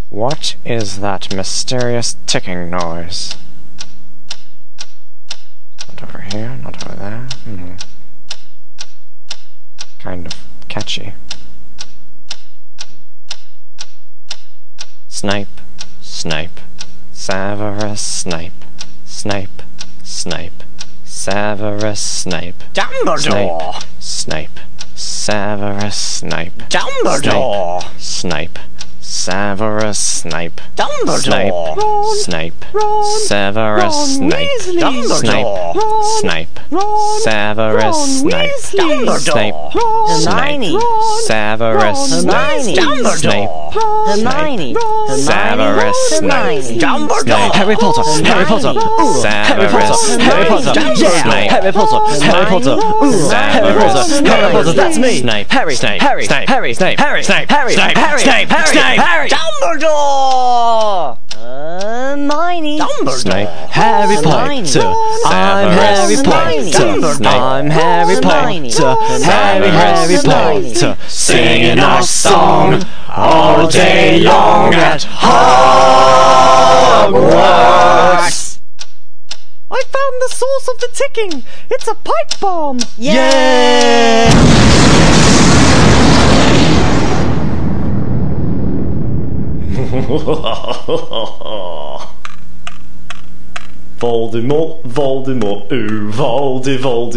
What is that mysterious ticking noise? Not over here, not over there. Kind of catchy. Snipe, snipe, Severus Snape, Snape, Snape, Severus Snape, Dumbledore! Snape, Severus Snape, Dumbledore! Snape, Severus Snape, Dumbledore! Snape, Severus Snape, Dumbledore! Snape, Severus Snape, Snape, Hermione! Severus Snape, Dumbledore! Hermione! Severus Snape, Dumbledore! Harry Potter, Harry Potter, Severus Harry Potter, Snape, Harry Potter, Harry Potter, Harry Potter, Harry Potter, that's me! Snape, Harry, Snape, Harry, Snape, Harry, Snape, Harry, Snape, Harry, Snape, Harry, Snape, Harry, Snape, Harry, Dumbledore! Hermione! Snape, Harry Potter, I'm Harry Potter, I'm Harry Potter, Harry Potter, singing our song all day long at Hogwarts. I found the source of the ticking! It's a pipe bomb! Yay! Voldemort, Voldemort, ooh, Voldemort.